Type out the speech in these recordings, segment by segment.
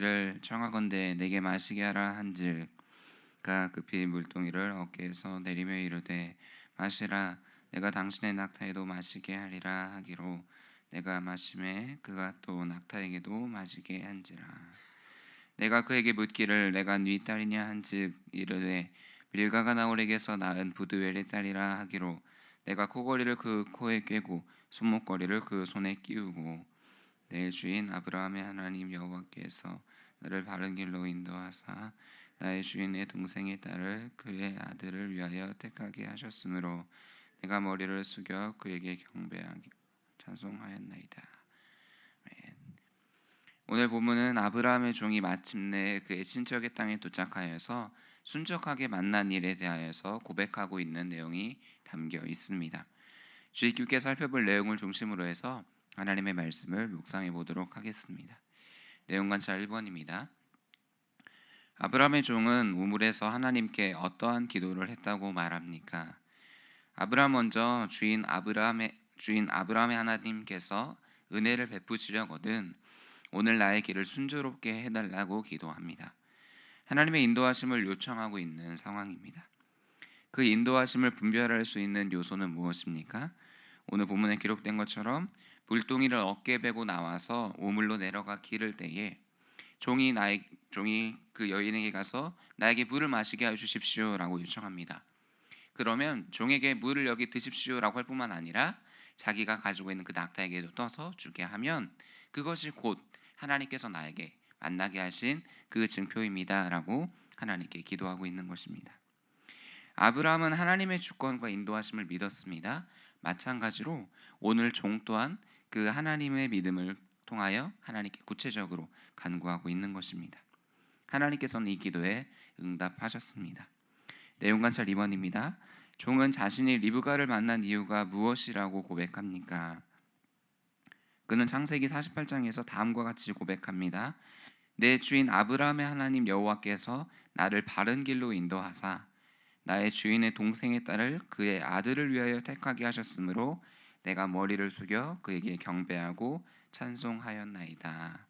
이르기를 청하건대 내게 마시게 하라 한즉 그가 급히 물동이를 어깨에서 내리며 이르되 마시라 내가 당신의 낙타에도 마시게 하리라 하기로 내가 마심에 그가 또 낙타에게도 마시게 한지라. 내가 그에게 묻기를 내가 네 딸이냐 한즉 이르되 밀가가 나홀에게서 낳은 부두엘의 딸이라 하기로 내가 코걸이를 그 코에 꿰고 손목걸이를 그 손에 끼우고 내 주인 아브라함의 하나님 여호와께서 나를 바른 길로 인도하사 나의 주인의 동생의 딸을 그의 아들을 위하여 택하게 하셨으므로 내가 머리를 숙여 그에게 경배하기 찬송하였나이다. 아멘. 오늘 본문은 아브라함의 종이 마침내 그의 친척의 땅에 도착하여서 순적하게 만난 일에 대하여서 고백하고 있는 내용이 담겨 있습니다. 주의 깊게 살펴볼 내용을 중심으로 해서 하나님의 말씀을 묵상해 보도록 하겠습니다. 내용 관찰 1번입니다. 아브라함의 종은 우물에서 하나님께 어떠한 기도를 했다고 말합니까? 아브라함 먼저 주인 아브라함의 하나님께서 은혜를 베푸시려거든 오늘 나의 길을 순조롭게 해달라고 기도합니다. 하나님의 인도하심을 요청하고 있는 상황입니다. 그 인도하심을 분별할 수 있는 요소는 무엇입니까? 오늘 본문에 기록된 것처럼 물동이를 어깨에 베고 나와서 우물로 내려가 기를 때에 종이 그 여인에게 가서 나에게 물을 마시게 해 주십시오라고 요청합니다. 그러면 종에게 물을 여기 드십시오라고 할 뿐만 아니라 자기가 가지고 있는 그 낙타에게도 떠서 주게 하면 그것이 곧 하나님께서 나에게 만나게 하신 그 증표입니다라고 하나님께 기도하고 있는 것입니다. 아브라함은 하나님의 주권과 인도하심을 믿었습니다. 마찬가지로 오늘 종 또한 그 하나님의 믿음을 통하여 하나님께 구체적으로 간구하고 있는 것입니다. 하나님께서는 이 기도에 응답하셨습니다. 내용 관찰 2번입니다. 종은 자신이 리브가를 만난 이유가 무엇이라고 고백합니까? 그는 창세기 48장에서 다음과 같이 고백합니다. 내 주인 아브라함의 하나님 여호와께서 나를 바른 길로 인도하사 나의 주인의 동생의 딸을 그의 아들을 위하여 택하게 하셨으므로 내가 머리를 숙여 그에게 경배하고 찬송하였나이다.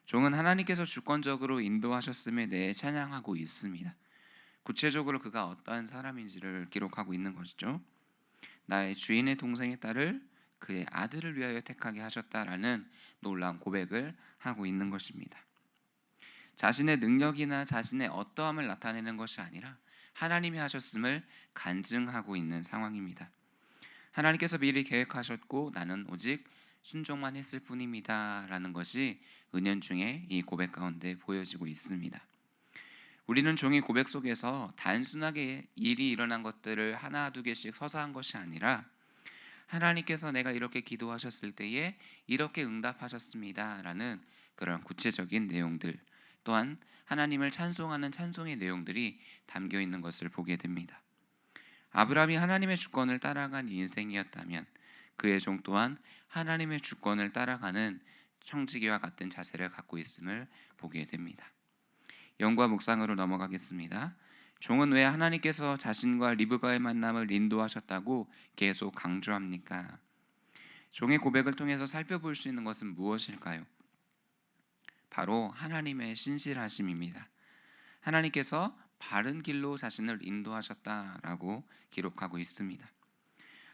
종은 하나님께서 주권적으로 인도하셨음에 대해 찬양하고 있습니다. 구체적으로 그가 어떠한 사람인지를 기록하고 있는 것이죠. 나의 주인의 동생의 딸을 그의 아들을 위하여 택하게 하셨다라는 놀라운 고백을 하고 있는 것입니다. 자신의 능력이나 자신의 어떠함을 나타내는 것이 아니라 하나님이 하셨음을 간증하고 있는 상황입니다. 하나님께서 미리 계획하셨고 나는 오직 순종만 했을 뿐입니다 라는 것이 은연중에 이 고백 가운데 보여지고 있습니다. 우리는 종의 고백 속에서 단순하게 일이 일어난 것들을 하나 두 개씩 서사한 것이 아니라 하나님께서 내가 이렇게 기도하셨을 때에 이렇게 응답하셨습니다 라는 그런 구체적인 내용들 또한 하나님을 찬송하는 찬송의 내용들이 담겨 있는 것을 보게 됩니다. 아브라함이 하나님의 주권을 따라간 인생이었다면 그의 종 또한 하나님의 주권을 따라가는 청지기와 같은 자세를 갖고 있음을 보게 됩니다. 영과 묵상으로 넘어가겠습니다. 종은 왜 하나님께서 자신과 리브가의 만남을 인도하셨다고 계속 강조합니까? 종의 고백을 통해서 살펴볼 수 있는 것은 무엇일까요? 바로 하나님의 신실하심입니다. 하나님께서 바른 길로 자신을 인도하셨다라고 기록하고 있습니다.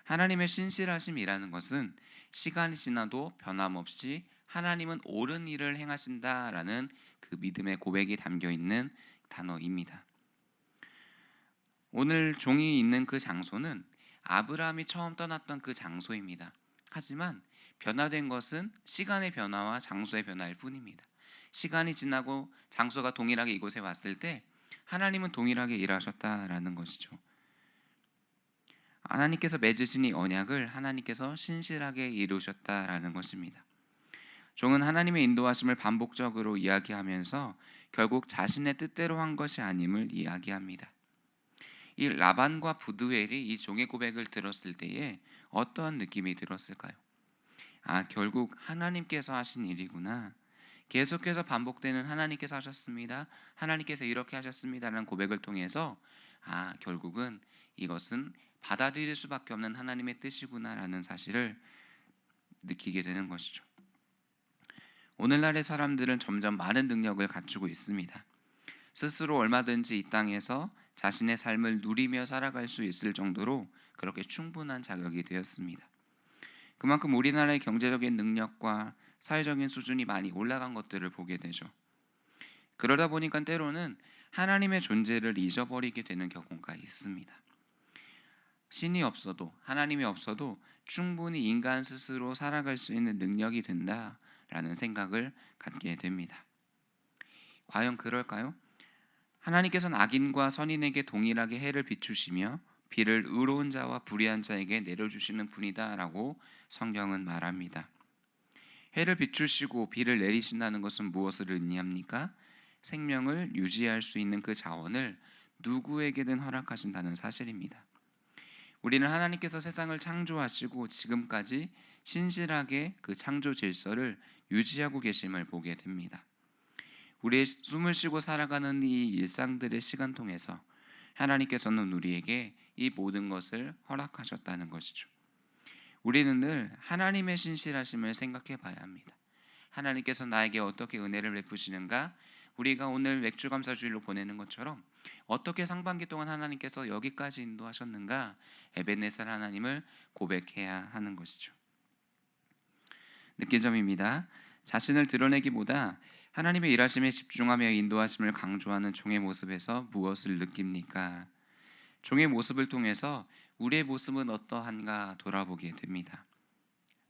하나님의 신실하심이라는 것은 시간이 지나도 변함없이 하나님은 옳은 일을 행하신다라는 그 믿음의 고백이 담겨 있는 단어입니다. 오늘 종이 있는 그 장소는 아브라함이 처음 떠났던 그 장소입니다. 하지만 변화된 것은 시간의 변화와 장소의 변화일 뿐입니다. 시간이 지나고 장소가 동일하게 이곳에 왔을 때 하나님은 동일하게 일하셨다라는 것이죠. 하나님께서 맺으신 이 언약을 하나님께서 신실하게 이루셨다라는 것입니다. 종은 하나님의 인도하심을 반복적으로 이야기하면서 결국 자신의 뜻대로 한 것이 아님을 이야기합니다. 이 라반과 부두엘이 이 종의 고백을 들었을 때에 어떠한 느낌이 들었을까요? 결국 하나님께서 하신 일이구나. 계속해서 반복되는 하나님께서 하셨습니다. 하나님께서 이렇게 하셨습니다라는 고백을 통해서 결국은 이것은 받아들일 수밖에 없는 하나님의 뜻이구나라는 사실을 느끼게 되는 것이죠. 오늘날의 사람들은 점점 많은 능력을 갖추고 있습니다. 스스로 얼마든지 이 땅에서 자신의 삶을 누리며 살아갈 수 있을 정도로 그렇게 충분한 자격이 되었습니다. 그만큼 우리나라의 경제적인 능력과 사회적인 수준이 많이 올라간 것들을 보게 되죠. 그러다 보니까 때로는 하나님의 존재를 잊어버리게 되는 경우가 있습니다. 신이 없어도, 하나님이 없어도 충분히 인간 스스로 살아갈 수 있는 능력이 된다라는 생각을 갖게 됩니다. 과연 그럴까요? 하나님께서는 악인과 선인에게 동일하게 해를 비추시며 비를 의로운 자와 불의한 자에게 내려주시는 분이다라고 성경은 말합니다. 해를 비추시고 비를 내리신다는 것은 무엇을 의미합니까? 생명을 유지할 수 있는 그 자원을 누구에게든 허락하신다는 사실입니다. 우리는 하나님께서 세상을 창조하시고 지금까지 신실하게 그 창조 질서를 유지하고 계심을 보게 됩니다. 우리의 숨을 쉬고 살아가는 이 일상들의 시간 통해서 하나님께서는 우리에게 이 모든 것을 허락하셨다는 것이죠. 우리는 늘 하나님의 신실하심을 생각해 봐야 합니다. 하나님께서 나에게 어떻게 은혜를 베푸시는가? 우리가 오늘 맥주감사주일로 보내는 것처럼 어떻게 상반기 동안 하나님께서 여기까지 인도하셨는가? 에베네셀 하나님을 고백해야 하는 것이죠. 느낀점입니다. 자신을 드러내기보다 하나님의 일하심에 집중하며 인도하심을 강조하는 종의 모습에서 무엇을 느낍니까? 종의 모습을 통해서 우리의 모습은 어떠한가 돌아보게 됩니다.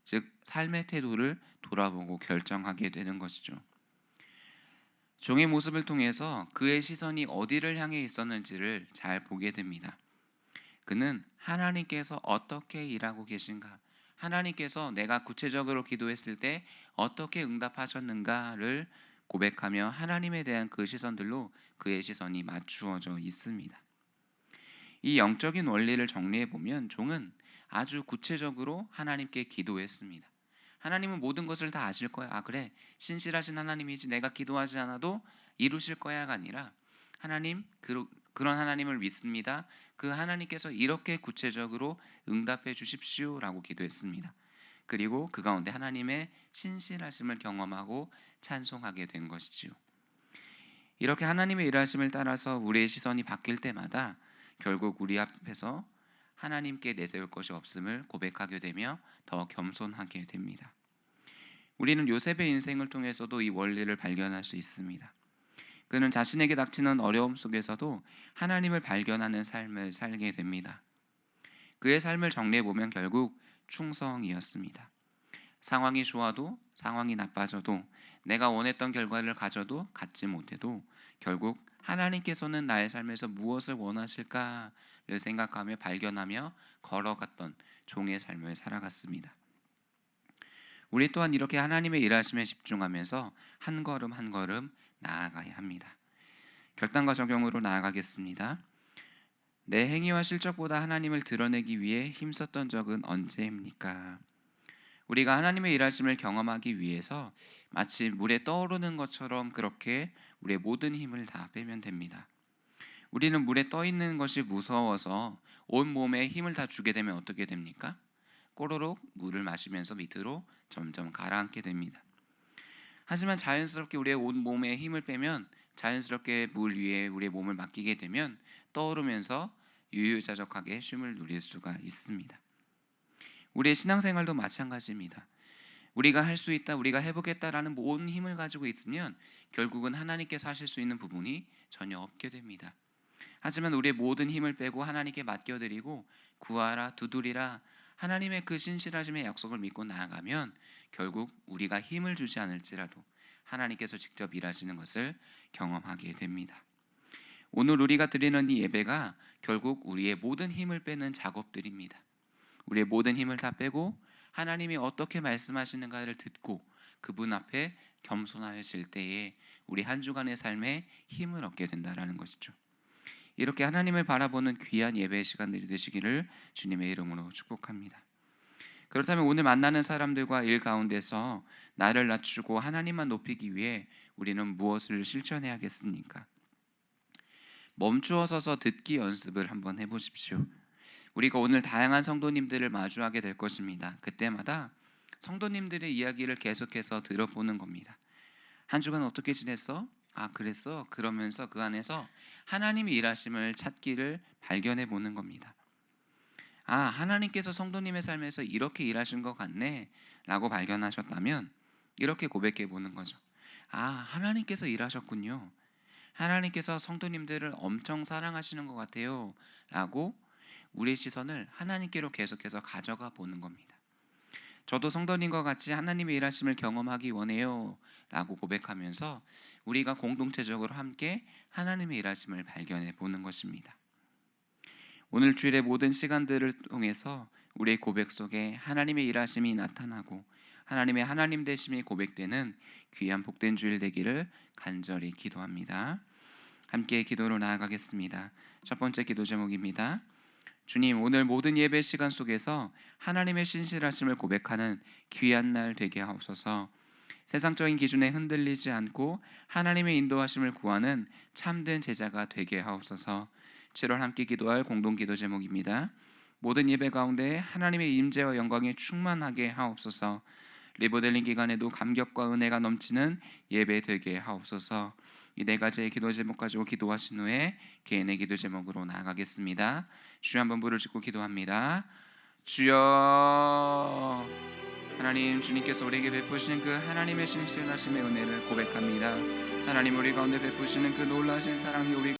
즉 삶의 태도를 돌아보고 결정하게 되는 것이죠. 종의 모습을 통해서 그의 시선이 어디를 향해 있었는지를 잘 보게 됩니다. 그는 하나님께서 어떻게 일하고 계신가, 하나님께서 내가 구체적으로 기도했을 때 어떻게 응답하셨는가를 고백하며 하나님에 대한 그 시선들로 그의 시선이 맞추어져 있습니다. 이 영적인 원리를 정리해 보면 종은 아주 구체적으로 하나님께 기도했습니다. 하나님은 모든 것을 다 아실 거야. 아 그래, 신실하신 하나님이지 내가 기도하지 않아도 이루실 거야가 아니라 하나님 그런 하나님을 믿습니다. 그 하나님께서 이렇게 구체적으로 응답해 주십시오라고 기도했습니다. 그리고 그 가운데 하나님의 신실하심을 경험하고 찬송하게 된 것이지요. 이렇게 하나님의 일하심을 따라서 우리의 시선이 바뀔 때마다 결국 우리 앞에서 하나님께 내세울 것이 없음을 고백하게 되며 더 겸손하게 됩니다. 우리는 요셉의 인생을 통해서도 이 원리를 발견할 수 있습니다. 그는 자신에게 닥치는 어려움 속에서도 하나님을 발견하는 삶을 살게 됩니다. 그의 삶을 정리해 보면 결국 충성이었습니다. 상황이 좋아도 상황이 나빠져도 내가 원했던 결과를 가져도 갖지 못해도 결국 하나님께서는 나의 삶에서 무엇을 원하실까를 생각하며 발견하며 걸어갔던 종의 삶을 살아갔습니다. 우리 또한 이렇게 하나님의 일하심에 집중하면서 한 걸음 한 걸음 나아가야 합니다. 결단과 적용으로 나아가겠습니다. 내 행위와 실적보다 하나님을 드러내기 위해 힘썼던 적은 언제입니까? 우리가 하나님의 일하심을 경험하기 위해서 마치 물에 떠오르는 것처럼 그렇게 우리의 모든 힘을 다 빼면 됩니다. 우리는 물에 떠 있는 것이 무서워서 온 몸에 힘을 다 주게 되면 어떻게 됩니까? 꼬르륵 물을 마시면서 밑으로 점점 가라앉게 됩니다. 하지만 자연스럽게 우리의 온 몸에 힘을 빼면 자연스럽게 물 위에 우리의 몸을 맡기게 되면 떠오르면서 유유자적하게 쉼을 누릴 수가 있습니다. 우리의 신앙생활도 마찬가지입니다. 우리가 할 수 있다, 우리가 해보겠다라는 온 힘을 가지고 있으면 결국은 하나님께서 하실 수 있는 부분이 전혀 없게 됩니다. 하지만 우리의 모든 힘을 빼고 하나님께 맡겨드리고 구하라 두드리라 하나님의 그 신실하심의 약속을 믿고 나아가면 결국 우리가 힘을 주지 않을지라도 하나님께서 직접 일하시는 것을 경험하게 됩니다. 오늘 우리가 드리는 이 예배가 결국 우리의 모든 힘을 빼는 작업들입니다. 우리의 모든 힘을 다 빼고 하나님이 어떻게 말씀하시는가를 듣고 그분 앞에 겸손하실 때에 우리 한 주간의 삶에 힘을 얻게 된다라는 것이죠. 이렇게 하나님을 바라보는 귀한 예배의 시간들이 되시기를 주님의 이름으로 축복합니다. 그렇다면 오늘 만나는 사람들과 일 가운데서 나를 낮추고 하나님만 높이기 위해 우리는 무엇을 실천해야겠습니까? 멈추어 서서 듣기 연습을 한번 해보십시오. 우리가 오늘 다양한 성도님들을 마주하게 될 것입니다. 그때마다 성도님들의 이야기를 계속해서 들어보는 겁니다. 한 주간 어떻게 지냈어? 아, 그랬어? 그러면서 그 안에서 하나님의 일하심을 찾기를 발견해 보는 겁니다. 아, 하나님께서 성도님의 삶에서 이렇게 일하신 것 같네 라고 발견하셨다면 이렇게 고백해 보는 거죠. 아, 하나님께서 일하셨군요. 하나님께서 성도님들을 엄청 사랑하시는 것 같아요 라고 우리의 시선을 하나님께로 계속해서 가져가 보는 겁니다. 저도 성도님과 같이 하나님의 일하심을 경험하기 원해요 라고 고백하면서 우리가 공동체적으로 함께 하나님의 일하심을 발견해 보는 것입니다. 오늘 주일의 모든 시간들을 통해서 우리의 고백 속에 하나님의 일하심이 나타나고 하나님의 하나님 되심이 고백되는 귀한 복된 주일 되기를 간절히 기도합니다. 함께 기도로 나아가겠습니다. 첫 번째 기도 제목입니다. 주님, 오늘 모든 예배 시간 속에서 하나님의 신실하심을 고백하는 귀한 날 되게 하옵소서. 세상적인 기준에 흔들리지 않고 하나님의 인도하심을 구하는 참된 제자가 되게 하옵소서. 7월 함께 기도할 공동 기도 제목입니다. 모든 예배 가운데 하나님의 임재와 영광이 충만하게 하옵소서. 리보델링 기간에도 감격과 은혜가 넘치는 예배 되게 하옵소서. 이 네 가지의 기도 제목 가지고 기도하신 후에 개인의 기도 제목으로 나아가겠습니다. 주여 한번 부르짖고 기도합니다. 주여, 하나님, 주님께서 우리에게 베푸시는 그 하나님의 신실하심의 은혜를 고백합니다. 하나님, 우리 가운데 베푸시는 그 놀라신 사랑이 우리